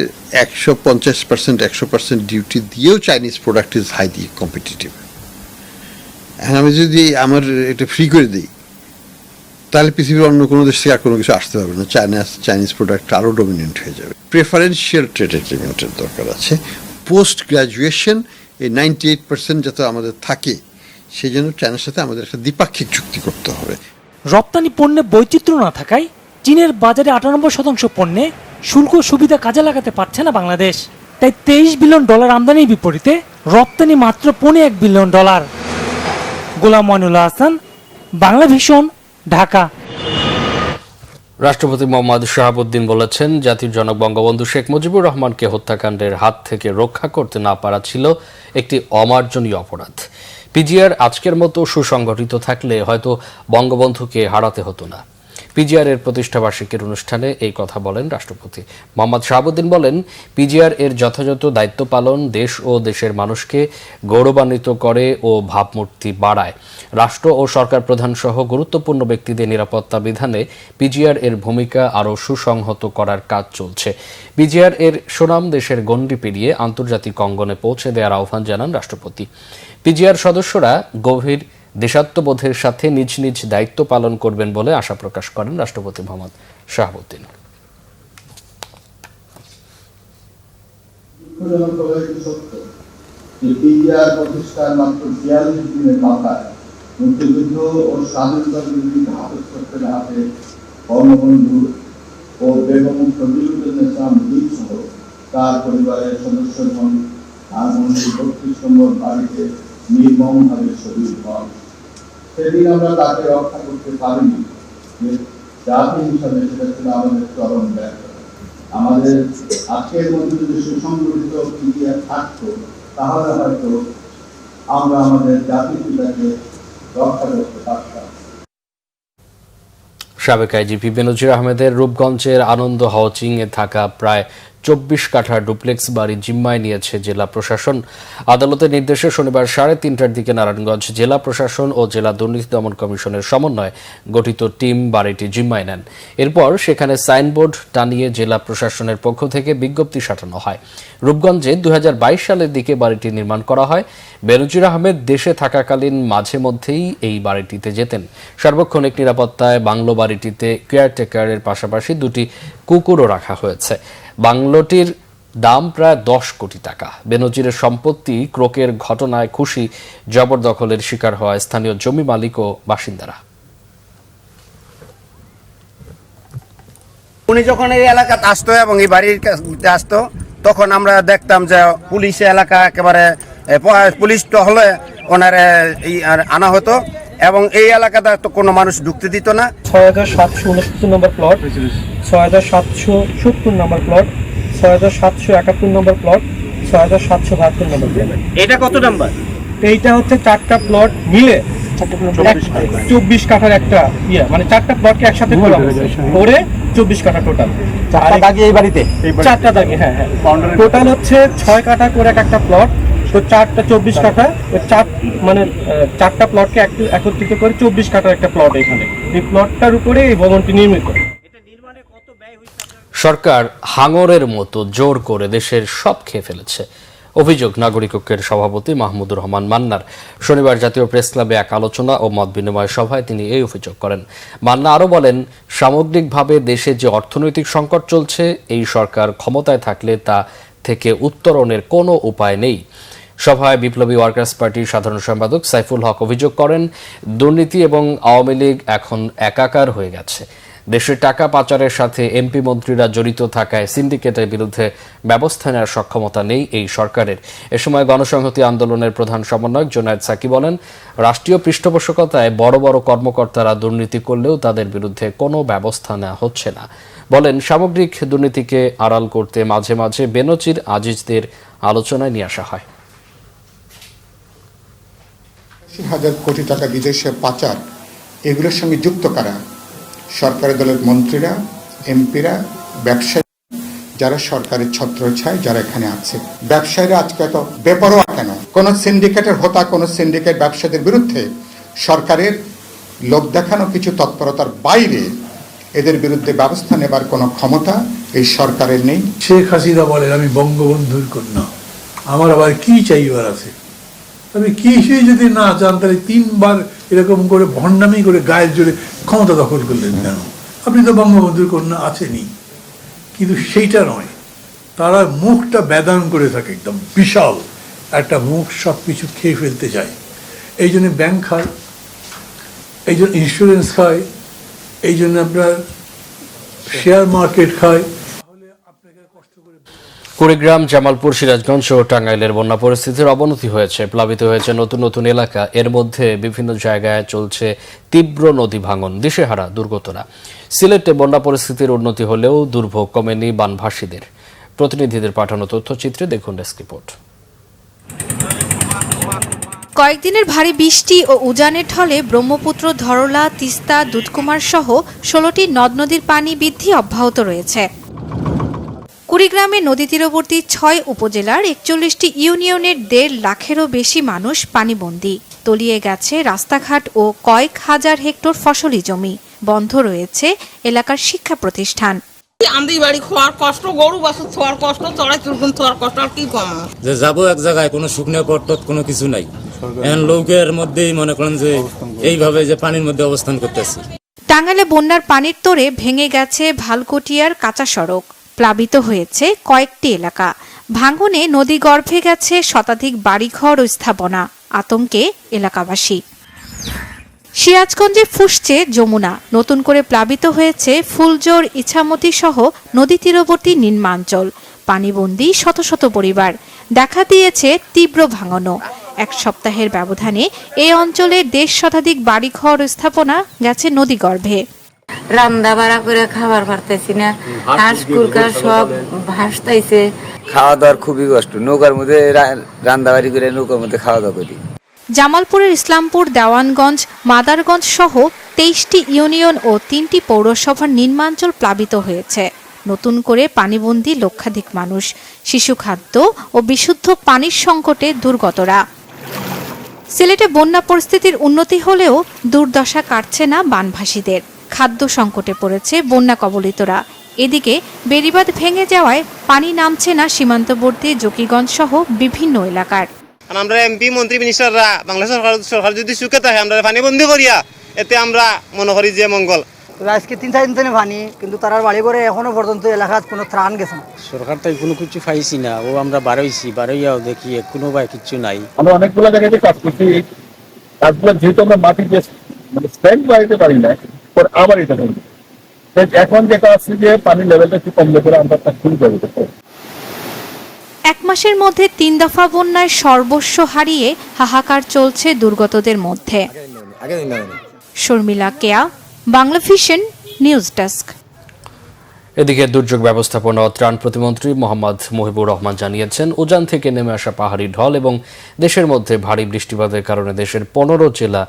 150% 100% ডিউটি দিয়েও Chinese product is highly competitive. আমি যদি আমার এটা ফ্রি করে দিই, তাহলে পৃথিবীর অন্য কোনো দেশ থেকে আর কোনো কিছু আসতে পারবে না, চাইনিজ প্রোডাক্ট আরও ডমিনেন্ট হয়ে যাবে। প্রেফারেন্সিয়াল ট্রেড এগ্রিমেন্টের দরকার আছে। পোস্ট গ্র্যাজুয়েশন এই 98% যাতে আমাদের থাকে, সেই জন্য চায়নার সাথে আমাদের একটা দ্বিপাক্ষিক চুক্তি করতে হবে। রপ্তানি পণ্যে বৈচিত্র্য না থাকায় চীনের বাজারে 98% পণ্যে শুল্ক সুবিধা কাজে লাগাতে পারছে না বাংলাদেশ। তাই $23 বিলিয়ন আমদানির বিপরীতে রপ্তানি মাত্র $1.5 বিলিয়ন। গোলাম মইনুল হাসান, বাংলা ভিশন, ঢাকা। রাষ্ট্রপতি মোহাম্মদ শাহাবুদ্দিন বলেছেন, জাতির জনক বঙ্গবন্ধু শেখ মুজিবুর রহমানকে হত্যাকাণ্ডের হাত থেকে রক্ষা করতে না পারা ছিল একটি অমার্জনীয় অপরাধ। পিজিআর আজকের মতো সুসংগঠিত থাকলে হয়তো বঙ্গবন্ধুকে হারাতে হতো না। পিজিআর এর প্রতিষ্ঠাবার্ষিকীর অনুষ্ঠানে এই কথা বলেন রাষ্ট্রপতি। মোহাম্মদ শাহাবুদ্দিন বলেন, পিজিআর এর যথাযথ দায়িত্ব পালন দেশ ও দেশের মানুষকে গৌরবান্বিত করে ও ভাবমূর্তি বাড়ায়। রাষ্ট্র ও সরকার প্রধান সহ গুরুত্বপূর্ণ ব্যক্তিদের নিরাপত্তা বিধানে পিজিআর এর ভূমিকা আরও সুসংহত করার কাজ চলছে। পিজিআর এর সুনাম দেশের গণ্ডি পেরিয়ে আন্তর্জাতিক অঙ্গনে পৌঁছে দেওয়ার আহ্বান জানান রাষ্ট্রপতি। পিজিআর সদস্যরা গভীর দেশাত্মবোধের সাথে নিজ নিজ দায়িত্ব পালন করবেন বলে আশা প্রকাশ করেন রাষ্ট্রপতি মোহাম্মদ শাহাবুদ্দিন। প্রতিষ্ঠার মাত্র 42 দিনের মাথায় মুক্তিযুদ্ধ ও স্বাধীনতার বিরুদ্ধে হাতে হাতে বঙ্গবন্ধু ও বেগম ফজলুল ইসলাম সহ তার পরিবারের সদস্যগণ আজ 32 নম্বর বাড়িতে নির্মমভাবে শহীদ হন। সেদিন আমরা তাকে রক্ষা করতে পারিনি, জাতি হিসাবে সেটা ছিল আমাদের চরম ব্যর্থ। আমাদের আজকের মধ্যে যদি সুসংগঠিত ইতিহাস থাকতো, তাহলে হয়তো আমরা আমাদের জাতির পিতাকে রক্ষা করতে পারতাম। সাবেক আইজিপি বেনজির আহমেদের রূপগঞ্জের আনন্দ হাউজিং এ থাকা প্রায় 24 কাঠা ডুপ্লেক্স বাড়ি জিম্মায় নিয়েছে জেলা প্রশাসন। আদালতের নির্দেশে শনিবার 3:30টার দিকে নারায়ণগঞ্জ জেলা প্রশাসন ও জেলা দুর্নীতি দমন কমিশনের সমন্বয়ে গঠিত টিম বাড়িটি জিম্মায় নেন। এরপর সেখানে সাইনবোর্ড টানিয়ে জেলা প্রশাসনের পক্ষ থেকে বিজ্ঞপ্তি সাটানো হয়। রূপগঞ্জে 2022 সালের দিকে বাড়িটি নির্মাণ করা হয়। বেনজির আহমেদ দেশে থাকাকালীন মাঝে মধ্যেই এই বাড়িটিতে যেতেন। সার্বক্ষণিক নিরাপত্তায় বাংলো বাড়িটিতে কেয়ারটেকারের পাশাপাশি 2টি কুকুরও রাখা হয়েছে। বাংলোটির দাম প্রায় 10 কোটি টাকা। বেনজিরের সম্পত্তি ক্রোকের ঘটনায় খুশি জবরদখলের শিকার হওয়া স্থানীয় জমি মালিক ও বাসিন্দারা। উনি যখন এই এলাকাতে আসতো এবং এই বাড়ির কাছে আসতো, তখন আমরা দেখতাম যে পুলিশ এলাকা একেবারে পুলিশ তো হলে ওনারে আনা হতো এবং এই এলাকাতে তো কোনো মানুষ ঢুকতে দিত না। 6769 নম্বর প্লট, 6770 নম্বর প্লট, 6771 নম্বর প্লট, 6772 নম্বর প্লট। এটা কত নাম্বার? এইটা হচ্ছে 4টা প্লট মিলে 24 কাঠার একটা মানে 4টা প্লটকে একসাথে করা হয়েছে, করে 24 কাঠা টোটাল। 4টা দাগি এই বাড়িতে? 4টা দাগি, হ্যাঁ। টোটাল হচ্ছে 6 কাঠা করে একটা প্লট। তো 4টা 24 কাঠা, মানে 4টা প্লটকে একত্রিত করে 24 কাঠার একটা প্লট এখানে। এই প্লটটার উপরে এই ভবনটি নির্মিত। সরকার হাঙরের মতো জোর করে দেশের সব খেয়ে ফেলেছে, অভিযোগ নাগরিক ঐক্যের সভাপতি মাহমুদুর রহমান মান্নার। শনিবার জাতীয় প্রেস ক্লাবে এক আলোচনা ও মত বিনিময় সভায় তিনি এই অভিযোগ করেন। মান্না আরও বলেন, সামগ্রিকভাবে দেশে যে অর্থনৈতিক সংকট চলছে, এই সরকার ক্ষমতায় থাকলে তা থেকে উত্তরণের কোনো উপায় নেই। সভায় বিপ্লবী ওয়ার্কার্স পার্টির সাধারণ সম্পাদক সাইফুল হক অভিযোগ করেন, দুর্নীতি এবং আওয়ামী লীগ এখন একাকার হয়ে গেছে। দেশে টাকা পাচারের সাথে এমপি মন্ত্রীরা জড়িত থাকায় সিন্ডিকেটের বিরুদ্ধে ব্যবস্থা নেওয়ার সক্ষমতা নেই এই সরকারের। এ সময় গণসংহতি আন্দোলনের প্রধান সমন্বয়ক জোনায়েদ সাকি বলেন, রাষ্ট্রীয় পৃষ্ঠপোষকতায় বড় বড় কর্মকর্তারা দুর্নীতি করলেও তাদের বিরুদ্ধে কোনো ব্যবস্থা নেওয়া হচ্ছে না। বলেন, সামগ্রিক দুর্নীতিকে আড়াল করতে মাঝে মাঝে বেনজির আজিজদের আলোচনায় নিয়ে আসা হয়। 80,000 কোটি টাকা বিদেশে পাচার, এগুলোর সঙ্গে যুক্ত কারা? সরকারি দলের মন্ত্রীরা, এমপিরা, ব্যবসায়ী, যারা সরকারের ছত্রছায়ায় যারা এখানে আছে। ব্যবসায়ীরা আজকে এত বেপরোয়া কেন? কোন সিন্ডিকেটের হোতা, কোন সিন্ডিকেট ব্যবসায়ীদের বিরুদ্ধে সরকারের লোক দেখানো কিছু তৎপরতার বাইরে এদের বিরুদ্ধে ব্যবস্থা নেবার কোনো ক্ষমতা এই সরকারের নেই। শেখ হাসিনা বলেন, আমি বঙ্গবন্ধুর কন্যা, আমার আবার কি চাইবার আছে? আমি কিছুই যদি না চান, তাহলে 3বার এরকম করে ভণ্ডামি করে গায়ের জোরে ক্ষমতা দখল করলেন কেন? আপনি তো বঙ্গবন্ধুর কন্যা আছেনই। কিন্তু সেইটা নয়, তারা মুখটা বেদান করে থাকে, একদম বিশাল একটা মুখ, সব কিছু খেয়ে ফেলতে চায়। এই জন্য ব্যাংক খায়, এই জন্য ইন্স্যুরেন্স খায়, এই জন্য আপনার শেয়ার মার্কেট খায়। কুড়িগ্রাম, জামালপুর, সিরাজগঞ্জ ও টাঙ্গাইলের বন্যা পরিস্থিতির অবনতি হয়েছে। প্লাবিত হয়েছে নতুন নতুন এলাকা। এর মধ্যে বিভিন্ন জায়গায় চলছে তীব্র নদী ভাঙন, দিশেহারা দুর্গতরা। সিলেটে বন্যা পরিস্থিতির উন্নতি হলেও দুর্ভোগ কমেনি বানভাসীদের। প্রতিনিধিদের পাঠানো তথ্যচিত্রে দেখুন ডেস্ক রিপোর্ট। কয়েকদিনের ভারী বৃষ্টি ও উজানের ঢলে ব্রহ্মপুত্র, ধরলা, তিস্তা, দুধকুমার সহ 16টি নদ নদীর পানি বৃদ্ধি অব্যাহত রয়েছে। কুড়িগ্রামে নদী তীরবর্তী 6 উপজেলার 41টি ইউনিয়নের 1.5 লাখেরও বেশি মানুষ পানিবন্দী। তলিয়ে গেছে রাস্তাঘাট ও কয়েক হাজার হেক্টর ফসলি জমি। বন্ধ রয়েছে এলাকার শিক্ষা প্রতিষ্ঠান। আমাদের বাড়ি খোয়ার কষ্ট, গরু বাছুর ছোয়ার কষ্ট, চড়াই চুরগুন ছোয়ার কষ্ট, আর কি কম যে যাবো এক জায়গায়, কোনো শুকনো পট্টত কোনো কিছু নাই। এখন লোকের মধ্যেই মনে করেন যে এইভাবে যে পানির মধ্যে অবস্থান করতেছে। টাঙ্গাইলে বন্যার পানির তোড়ে ভেঙে গেছে ভালকটিয়ার কাঁচা সড়ক। প্লাবিত হয়েছে কয়েকটি এলাকা। ভাঙনে নদী গর্ভে গেছে শতাধিক বাড়িঘর ও স্থাপনা। আতঙ্কে এলাকাবাসী। সিরাজগঞ্জে ফুসছে যমুনা। নতুন করে প্লাবিত হয়েছে ফুলজোর, ইছামতি সহ নদী তীরবর্তী নিম্নাঞ্চল। পানিবন্দী শত শত পরিবার। দেখা দিয়েছে তীব্র ভাঙনও। 1 সপ্তাহের ব্যবধানে এই অঞ্চলের 1.5 শতাধিক বাড়িঘর ও স্থাপনা গেছে নদী গর্ভে। রান্না বাড়া করে খাবার পারতেছি না, হাঁস কুরকার সব ভাসতাইছে। খাওয়া দাওয়ার খুবই কষ্ট, নৌকার মধ্যে রান্না বাড়ি করে নৌকার মধ্যে খাওয়া দাওয়া করি। জামালপুরের ইসলামপুর, দেওয়ানগঞ্জ, মাদারগঞ্জ সহ 23টি ইউনিয়ন ও 3টি পৌরসভার নিম্নাঞ্চল প্লাবিত হয়েছে। নতুন করে পানিবন্দী লক্ষাধিক মানুষ, শিশু খাদ্য ও বিশুদ্ধ পানির সংকটে দুর্গতরা। সিলেটে বন্যা পরিস্থিতির উন্নতি হলেও দুর্দশা কাটছে না বানভাসীদের। খাদ্য সংকটে পড়েছে বন্যা কবলিতরা। এদিকে বেড়িবাঁধ ভেঙে যাওয়ায় পানি নামছে না সীমান্তবর্তী জকিগঞ্জ সহ বিভিন্ন এলাকার। আমরা এমপি মন্ত্রী মিনিস্টাররা বাংলাদেশ সরকার যদি সুখে থাকে আমরা পানিবন্দি করিয়া এতে আমরা মনে করি যে মঙ্গল। আজকে 3-4 দিন পানি, কিন্তু তারা বাড়ি করে এখনো পর্যন্ত এলাকার কোনো ত্রাণ গেছে না। সরকার তাই কোনো কিছু পাইছি না, ও আমরা বারোইয়াও দেখি কোনো ভাই কিছু নাই। আমরা অনেকগুলো জায়গায় কাজ করছি, কাজগুলো যেহেতু আমরা মাটি স্ট্রেংথ বাড়াইতে পারি না, আবার এটা করি। এখন যেটা আছে যে পানির লেভেলটা একটু কমলে করে আমরা তা শুরু করে দিতে। 1 মাসের মধ্যে 3 দফা বন্যায় সর্বস্ব হারিয়ে হাহাকার চলছে দুর্গতদের মধ্যে। শর্মিলা কেয়া, বাংলা ভিশন নিউজ ডেস্ক। এদিকে দুর্যোগ ব্যবস্থাপনা ও ত্রাণ প্রতিমন্ত্রী মোহাম্মদ মহিবুর রহমান জানিয়েছেন, উজান থেকে নেমে আসা পাহাড়ি ঢল এবং দেশের মধ্যে ভারী বৃষ্টিপাতের কারণে দেশের 15 জেলা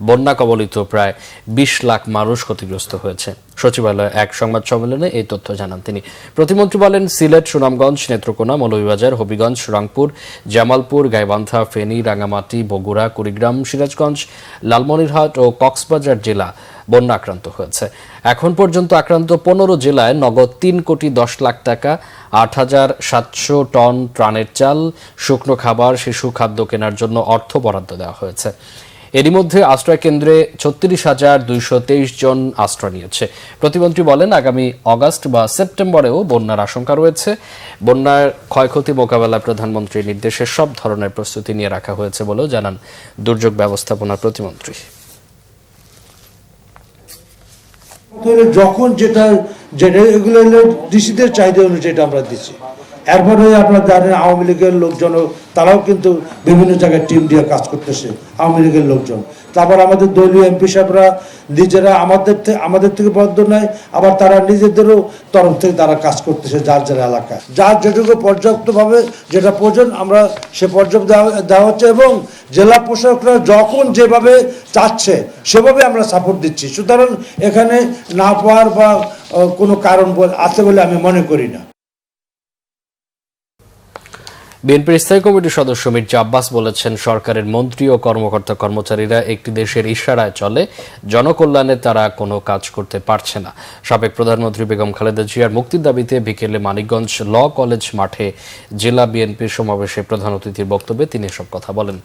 বন্যা কবলিত প্রায় 20 লাখ মানুষ ক্ষতিগ্রস্ত হয়েছে। সচিবালয়ে এক সংবাদ সম্মেলনে এই তথ্য জানান তিনি। প্রতিমন্ত্রী বলেন, সিলেট, সুনামগঞ্জ, নেত্রকোনা, মৌলভীবাজার, হবিগঞ্জ, রংপুর, জামালপুর, গাইবান্ধা, ফেনী, রাঙ্গামাটি, বগুড়া, কুড়িগ্রাম, সিরাজগঞ্জ, লালমনিরহাট ও কক্সবাজার জেলা বন্যা আক্রান্ত হয়েছে। এখন পর্যন্ত আক্রান্ত 15 জেলায় নগদ 3 কোটি 10 লাখ টাকা, 8,700 টন ত্রাণের চাল, শুকনো খাবার, শিশু খাদ্য কেনার জন্য অর্থ বরাদ্দ দেওয়া হয়েছে। এরই মধ্যে আশ্রয় কেন্দ্রে 36,223 জন আশ্রয় নিয়েছে। প্রতিমন্ত্রী বলেন, আগামী অগাস্ট বা সেপ্টেম্বরেও বন্যার আশঙ্কা রয়েছে। বন্যার ক্ষয়ক্ষতি মোকাবেলায় প্রধানমন্ত্রীর নির্দেশে সব ধরনের প্রস্তুতি নিয়ে রাখা হয়েছে বলেও জানান দুর্যোগ ব্যবস্থাপনা প্রতিমন্ত্রী। যখন যেটা এগুলো হলো ডিসিদের চাহিদা অনুযায়ী আমরা দিচ্ছি। এরপরে আপনার জানেন আওয়ামী লীগের লোকজন তারাও কিন্তু বিভিন্ন জায়গায় টিম দিয়ে কাজ করতেছে, আওয়ামী লীগের লোকজন। তারপর আমাদের দলীয় এমপি সাহেবরা নিজেরা আমাদের থেকে বরাদ্দ নেয়, আবার তারা নিজেদেরও তরফ থেকে তারা কাজ করতেছে যার যার এলাকায়। যার যেটুকু পর্যাপ্তভাবে যেটা প্রয়োজন আমরা সে পর্যাপ্ত দেওয়া হচ্ছে, এবং জেলা প্রশাসকরা যখন যেভাবে চাচ্ছে সেভাবে আমরা সাপোর্ট দিচ্ছি। সুতরাং এখানে না পাওয়ার বা কোনো কারণ আছে বলে আমি মনে করি না। বিএনপির স্থায়ী কমিটির সদস্য মির্জা আব্বাস বলেছেন, সরকারের মন্ত্রী ও কর্মকর্তা কর্মচারীরা একটি দেশের ইশারায় চলে, জনকল্যাণে তারা কোনো কাজ করতে পারছে না। সাবেক প্রধানমন্ত্রী বেগম খালেদা জিয়ার মুক্তির দাবিতে বিকেলে মানিকগঞ্জ ল কলেজ মাঠে জেলা বিএনপির সমাবেশে প্রধান অতিথির বক্তব্যে তিনি এসব কথা বলেন।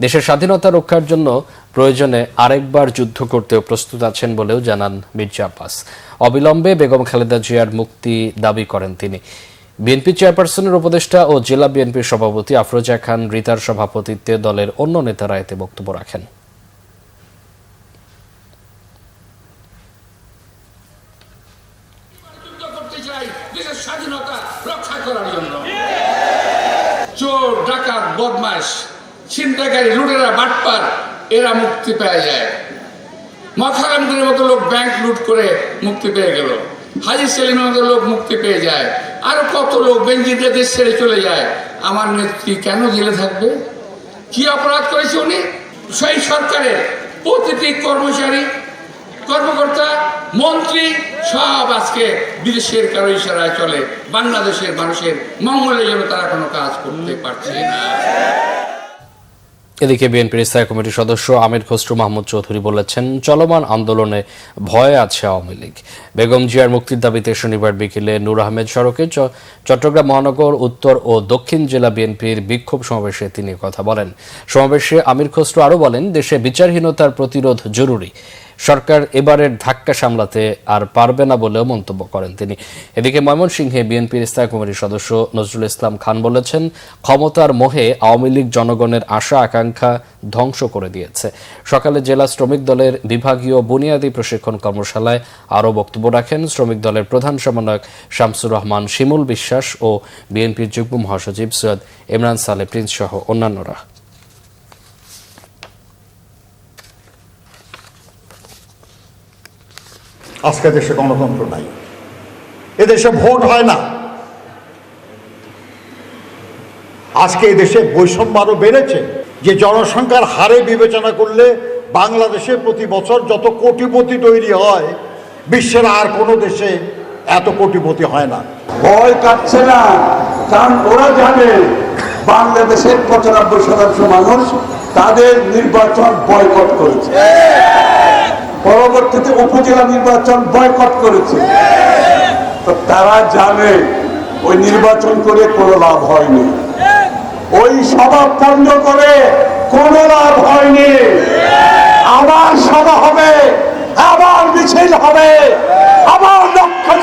দেশের স্বাধীনতা রক্ষার জন্য প্রয়োজনে আরেকবার যুদ্ধ করতেও প্রস্তুত আছেন বলেও জানান মির্জা আব্বাস। অবিলম্বে বেগম খালেদা জিয়ার মুক্তি দাবি করেন তিনি। বিএনপি চেয়ারপারসনের উপদেষ্টা ও জেলা বিএনপির সভাপতি আফরোজা খান রিতার সভাপতিত্বে দলের অন্য নেতারা এতে বক্তব্য রাখেন। স্বাধীনতা রক্ষা করার জন্য চোর, ডাকাত, বদমাশ, ছিনতাইকারী, লুটেরা, বাটপার এরা মুক্তি পেয়ে যায়। মখারামদের মতো লোক ব্যাংক লুট করে মুক্তি পেয়ে গেল। হাজি সেলিমের মতো লোক মুক্তি পেয়ে যায়। আরো কত লোক বেঞ্জিতে দেশ ছেড়ে চলে যায়। আমার নেত্রী কেন জেলে থাকবে? কি অপরাধ করেছে উনি? সেই সরকারের প্রতিটি কর্মচারী, কর্মকর্তা, মন্ত্রী সব আজকে বিদেশের কারো ইশারায় চলে। বাংলাদেশের মানুষের মঙ্গলের জন্য তারা কোনো কাজ করতে পারছে না। এদিকে বিএনপির স্থায়ী কমিটির সদস্য আমির খসরু মাহমুদ চৌধুরী বলেছেন, চলমান আন্দোলনে ভয়ে আছে আওয়ামী লীগ। বেগম জিয়ার মুক্তির দাবিতে শনিবার বিকেলে নূর আহমেদ সড়কে চট্টগ্রাম মহানগর উত্তর ও দক্ষিণ জেলা বিএনপির বিক্ষোভ সমাবেশে তিনি কথা বলেন। সমাবেশে আমির খসরু আরও বলেন, দেশে বিচারহীনতার প্রতিরোধ জরুরি। সরকার এবারের ধাক্কা সামলাতে আর পারবে না বলেও মন্তব্য করেন তিনি। এদিকে ময়মনসিংহে বিএনপির স্থায়ী কমিটির সদস্য নজরুল ইসলাম খান বলেছেন, ক্ষমতার মোহে আওয়ামী লীগ জনগণের আশা আকাঙ্ক্ষা ধ্বংস করে দিয়েছে। সকালে জেলা শ্রমিক দলের বিভাগীয় বুনিয়াদী প্রশিক্ষণ কর্মশালায় আরও বক্তব্য রাখেন শ্রমিক দলের প্রধান সমন্বয়ক শামসুর রহমান শিমুল বিশ্বাস ও বিএনপির যুগ্ম মহাসচিব সৈয়দ ইমরান সালে প্রিন্স সহ অন্যান্যরা। আজকে দেশে গণতন্ত্র নাই, এদেশে ভোট হয় না। আজকে এদেশে বৈষম্য আরো বেড়েছে। যে জনসংখ্যার হারে বিবেচনা করলে বাংলাদেশে প্রতি বছর যত কোটিপতি তৈরি হয় বিশ্বের আর কোনো দেশে এত কোটিপতি হয় না। ভয় কাটছে না, কারণ ওরা জানে বাংলাদেশের 95% মানুষ তাদের নির্বাচন বয়কট করেছে, পরবর্তীতে উপজেলা নির্বাচন বয়কট করেছে। তো তারা জানে ওই নির্বাচন করে কোনো লাভ হয়নি, ওই সভা পণ্ড করে কোনো লাভ হয়নি। আবার সভা হবে, আবার মিছিল হবে, আবার লক্ষ্য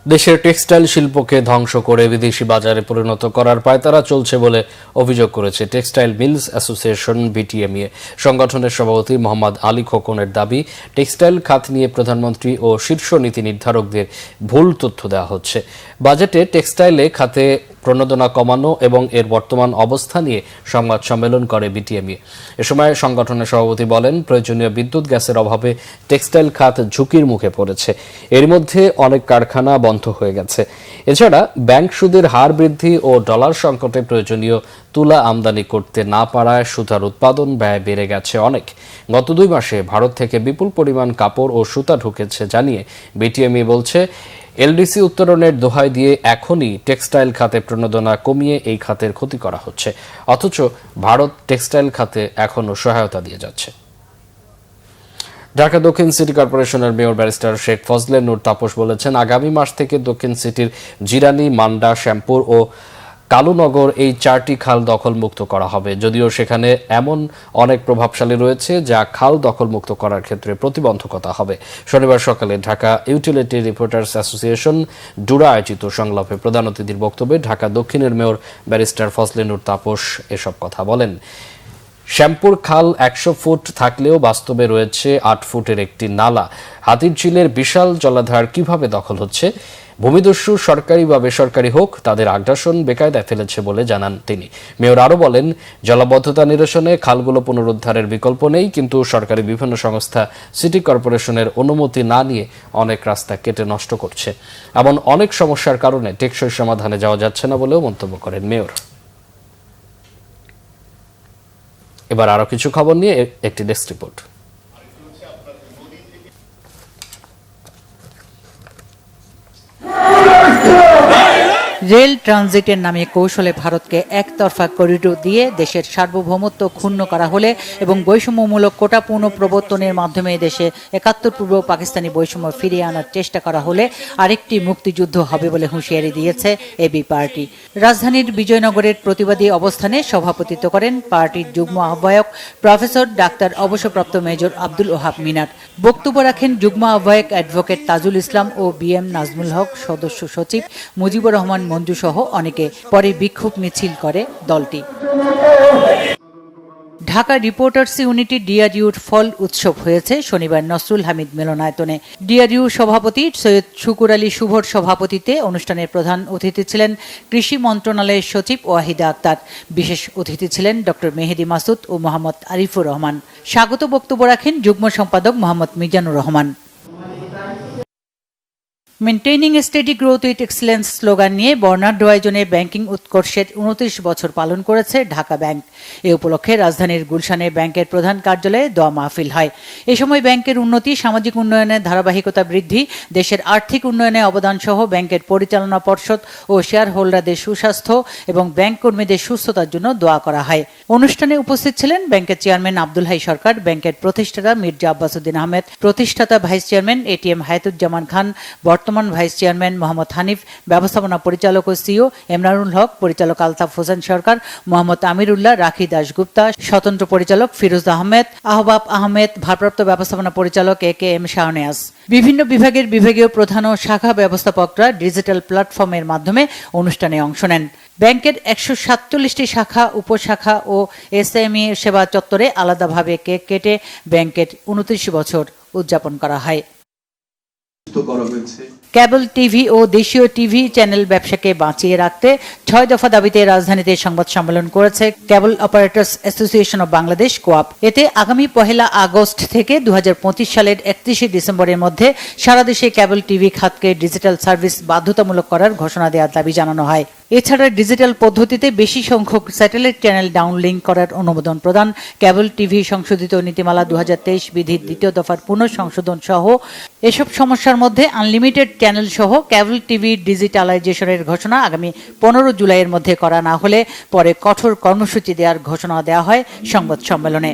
দেশের টেক্সটাইল শিল্পকে ধ্বংস করে বিদেশি বাজারে পরিণত করার পায়তারা চলছে বলে অভিযোগ করেছে টেক্সটাইল মিলস অ্যাসোসিয়েশন বিটিএমএ। সংগঠনের সভাপতি মোহাম্মদ আলী খোকনের দাবি, টেক্সটাইল খাত নিয়ে প্রধানমন্ত্রী ও শীর্ষ নীতি নির্ধারকদের ভুল তথ্য দেওয়া হচ্ছে। বাজেটে টেক্সটাইলে খাতে প্রণোদনা কমানো এবং এর বর্তমান অবস্থা নিয়ে সংবাদ সম্মেলন করে বিটিএমএ। এ সময় সংগঠনের সভাপতি বলেন, প্রয়োজনীয় বিদ্যুৎ গ্যাসের অভাবে টেক্সটাইল খাত ঝুঁকির মুখে পড়েছে। এর মধ্যে অনেক কারখানা বন্ধ হয়ে গেছে। এছাড়া ব্যাংক সুদের হার বৃদ্ধি ও ডলার সংকটে প্রয়োজনীয় তুলা আমদানি করতে না পারায় সুতার উৎপাদন ব্যয় বেড়ে গেছে অনেক। গত 2 মাসে ভারত থেকে বিপুল পরিমাণ কাপড় ও সুতা ঢুকেছে জানিয়ে বিটিএমএ বলছে, এলডিসি উত্তোলনের দোহাই দিয়ে এখনই টেক্সটাইল খাতে প্রণোদনা কমিয়ে এই খাতের ক্ষতি করা হচ্ছে, অথচ ভারত টেক্সটাইল খাতে এখনও সহায়তা দিয়ে যাচ্ছে। ঢাকা দক্ষিণ সিটি কর্পোরেশনের মেয়র ব্যারিস্টার শেখ ফজলে নূর তাপস বলেছেন, আগামী মাস থেকে দক্ষিণ সিটির জিরানি, মান্ডা, শ্যামপুর ও কালুনগর এই 4টি খাল দখলমুক্ত করা হবে। যদিও সেখানে এমন অনেক প্রভাবশালী রয়েছে যা খাল দখলমুক্ত করার ক্ষেত্রে প্রতিবন্ধকতা হবে। শনিবার সকালে Dhaka utility reporters association dura আয়োজিত সংলাপে প্রধান অতিথির বক্তব্যে ঢাকা দক্ষিণের মেয়র ব্যারিস্টার ফজলে নূর তাপস এসব কথা বলেন। শ্যামপুর খাল 100 ফুট থাকলেও বাস্তবে রয়েছে 8 ফুটের একটি নালা। হাতিরঝিলের বিশাল জলাধার কিভাবে দখল হচ্ছে? ভূমিদস্যু সরকারি বা বেসরকারি হোক, তাদের আগ্রাসন বেকায়দায় ফেলেছে বলে জানান তিনি। মেয়র আরও বলেন, জলাবদ্ধতা নিরসনে খালগুলো পুনরুদ্ধারের বিকল্প নেই, কিন্তু সরকারি বিভিন্ন সংস্থা সিটি কর্পোরেশনের অনুমতি না নিয়ে অনেক রাস্তা কেটে নষ্ট করছে। এমন অনেক সমস্যার কারণে টেকসই সমাধানে যাওয়া যাচ্ছে না বলেও মন্তব্য করেন মেয়র। এবার আরো কিছু খবর নিয়ে একটি ডেস্ক রিপোর্ট। রেল ট্রানজিটের নামে কৌশলে ভারতকে একতরফা করিডোর দিয়ে দেশের সার্বভৌমত্ব ক্ষুণ্ণ করা হলে এবং বৈষম্যমূলক কোটা পুনঃপ্রবর্তনের মাধ্যমে দেশে ৭১ পূর্ব পাকিস্তানি বৈষম্য ফিরিয়ে আনার চেষ্টা করা হলে আরেকটি মুক্তিযুদ্ধ হবে বলে হুঁশিয়ারি দিয়েছে এবি পার্টি। রাজধানীর বিজয়নগরের প্রতিবাদী অবস্থানে সভাপতিত্ব করেন পার্টির যুগ্ম আহ্বায়ক প্রফেসর ডাক্তার অবসরপ্রাপ্ত মেজর আব্দুল ওহাব মিনার। বক্তব্য রাখেন যুগ্ম আহ্বায়ক অ্যাডভোকেট তাজুল ইসলাম ও বিএম নাজমুল হক, সদস্য সচিব মুজিবুর রহমান মঞ্জু সহ অনেকে। পরে বিক্ষোভ মিছিল করে দলটি। ঢাকা রিপোর্টার্স ইউনিটি ডিআরইউর ফল উৎসব হয়েছে শনিবার নসরুল হামিদ মিলনায়তনে। ডিআরইউ সভাপতি সৈয়দ শুকুর আলী শুভর সভাপতিত্বে অনুষ্ঠানের প্রধান অতিথি ছিলেন কৃষি মন্ত্রণালয়ের সচিব ওয়াহিদা আক্তার। বিশেষ অতিথি ছিলেন ডক্টর মেহেদি মাসুদ ও মোহাম্মদ আরিফুর রহমান। স্বাগত বক্তব্য রাখেন যুগ্ম সম্পাদক Mohammad Mizanur Rahman. Maintaining steady growth with excellence slogan নিয়ে বর্ণাঢ্য আয়োজনে ব্যাংকিং উৎকর্ষের 29 বছর পালন করেছে ঢাকা ব্যাংক। এ উপলক্ষে রাজধানীর গুলশানে ব্যাংকের প্রধান কার্যালয়ে দোয়া মাহফিল হয়। এ সময় ব্যাংকের উন্নতি, সামাজিক উন্নয়নের ধারাবাহিকতা বৃদ্ধি, দেশের আর্থিক উন্নয়নে অবদান সহ ব্যাংকের পরিচালনা পর্ষদ ও শেয়ার হোল্ডারদের সুস্বাস্থ্য এবং ব্যাংক কর্মীদের সুস্থতার জন্য দোয়া করা হয়। অনুষ্ঠানে উপস্থিত ছিলেন ব্যাংকের চেয়ারম্যান আব্দুল হাই সরকার, ব্যাংকের প্রতিষ্ঠাতা মির্জা আব্বাসউদ্দিন আহমেদ, প্রতিষ্ঠাতা ভাইস চেয়ারম্যান এটিএম হায়াতুজ্জামান খান, বর্তমান ভাইস চেয়ারম্যান মোহাম্মদ হানিফ, ব্যবস্থাপনা পরিচালক ও সিও এমরানুল হক, পরিচালক আলতাফ হোসেন সরকার, মোহাম্মদ আমিরুল্লাহ, রাখি দাশগুপ্তা, স্বতন্ত্র পরিচালক ফিরোজ আহমেদ, আহবাব আহমেদ, ভারপ্রাপ্ত ব্যবস্থাপনা পরিচালক একেএম শাহনেয়াজ। বিভিন্ন বিভাগের বিভাগীয় প্রধান ও শাখা ব্যবস্থাপকরা ডিজিটাল প্ল্যাটফর্মের মাধ্যমে অনুষ্ঠানে অংশ নেন। ব্যাংকের 147টি শাখা, উপশাখা ও এসএমই সেবা চত্বরে আলাদাভাবে কেক কেটে ব্যাংকের 29 বছর উদযাপন করা হয়। কেবল টিভি ও দেশীয় টিভি চ্যানেল ব্যবসাকে বাঁচিয়ে রাখতে 6 দফা দাবিতে রাজধানীতে সংবাদ সম্মেলন করেছে cable operators association of Bangladesh co-op. এতে আগামী 1 আগস্ট থেকে 2025 সালের 31 ডিসেম্বরের মধ্যে সারা দেশে কেবল টিভি খাতকে ডিজিটাল সার্ভিস বাধ্যতামূলক করার ঘোষণা দেওয়ার দাবি জানানো হয়। এছাড়া ডিজিটাল পদ্ধতিতে বেশি সংখ্যক স্যাটেলাইট চ্যানেল ডাউনলিঙ্ক করার অনুমোদন প্রদান, কেবল টিভি সংশোধিত নীতিমালা 2023 বিধির 2য় দফার পুনঃসংশোধন সহ এসব সমস্যার মধ্যে আনলিমিটেড চ্যানেল সহ কেবল টিভি ডিজিটালাইজেশনের ঘোষণা আগামী 15 জুলাইয়ের মধ্যে করা না হলে পরে কঠোর কর্মসূচি দেওয়ার ঘোষণা দেওয়া হয় সংবাদ সম্মেলনে।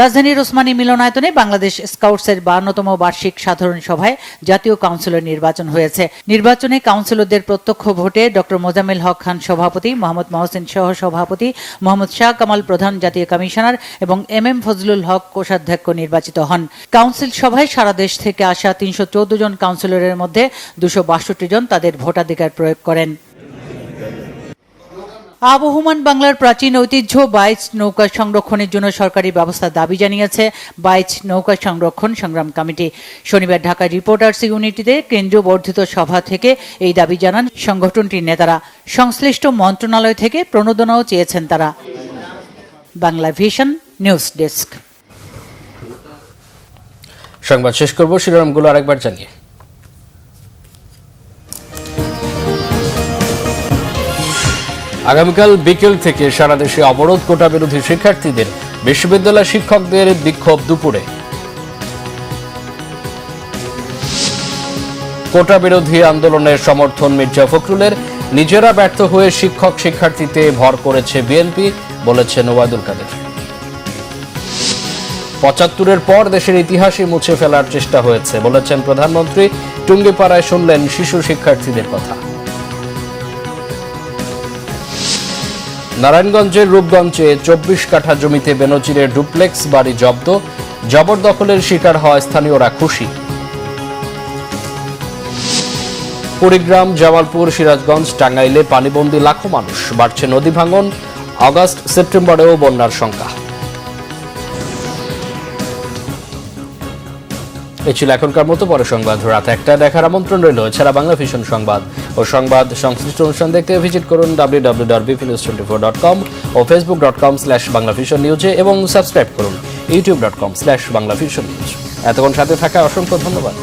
রাজধানীর ওসমানী মিলনায়তনে বাংলাদেশ স্কাউটসের 52তম বার্ষিক সাধারণ সভায় জাতীয় কাউন্সিলর নির্বাচন হয়েছে। নির্বাচনে কাউন্সিলরদের প্রত্যক্ষ ভোটে ডক্টর মোজাম্মেল হক খান সভাপতি, মোহাম্মদ মহসিন সহ সভাপতি, মোহাম্মদ শাহ কামাল প্রধান জাতীয় কমিশনার এবং MM ফজলুল হক কোষাধ্যক্ষ নির্বাচিত হন। কাউন্সিল সভায় সারা দেশ থেকে আসা 314 জন কাউন্সিলরের মধ্যে 262 জন তাদের ভোটাধিকার প্রয়োগ করেন। আবহমান বাংলার প্রাচীন ঐতিহ্য বাইচ নৌকা সংরক্ষণের জন্য সরকারি ব্যবস্থার দাবি জানিয়েছে বাইচ নৌকা সংরক্ষণ সংগ্রাম কমিটি। শনিবার ঢাকা রিপোর্টার্স ইউনিটিতে কেন্দ্রীয় বর্ধিত সভা থেকে এই দাবি জানান সংগঠনটির নেতারা। সংশ্লিষ্ট মন্ত্রণালয় থেকে প্রণোদনাও চেয়েছেন তারা। Bangla vision news desk. সংবাদ শেষ করব শিরোনামগুলো আরেকবার জানিয়ে। আগামীকাল বিকেল থেকে সারা দেশে অবরোধ, কোটা বিরোধী শিক্ষার্থীদের, বিশ্ববিদ্যালয় শিক্ষকদের বিক্ষোভ দুপুরে। কোটা বিরোধী আন্দোলনের সমর্থন মির্জা ফখরুলের, নিজেরা ব্যর্থ হয়ে শিক্ষক শিক্ষার্থীতে ভর করেছে বিএনপি, বলেছেন ওবায়দুল কাদের। 75-এর পর দেশের ইতিহাসই মুছে ফেলার চেষ্টা হয়েছে, বলেছেন প্রধানমন্ত্রী। টুঙ্গিপাড়ায় শুনলেন শিশু শিক্ষার্থীদের কথা। নারায়ণগঞ্জের রূপগঞ্জে 24 কাঠা জমিতে বেনজিরের ডুপ্লেক্স বাড়ি জব্দ, জবরদখলের শিকার হয় স্থানীয়রা খুশি। কুড়িগ্রাম, জামালপুর, সিরাজগঞ্জ, টাঙ্গাইলে পানিবন্দী লাখো মানুষ, বাড়ছে নদী ভাঙন, আগস্ট সেপ্টেম্বরেও বন্যার শঙ্কা। এই ছিল এখনকার মতো, পরে সংবাদ রাত 1টায় দেখার আমন্ত্রণ রইল। এছাড়া বাংলা ভিশন সংবাদ ও সংবাদ সংশ্লিষ্ট অনুষ্ঠান দেখতে ভিজিট করুন www.bpnews24.com ও facebook.com/banglavisionnews এবং সাবস্ক্রাইব করুন youtube.com/banglavisionnews। এতক্ষণ সাথে থাকা অসংখ্য ধন্যবাদ।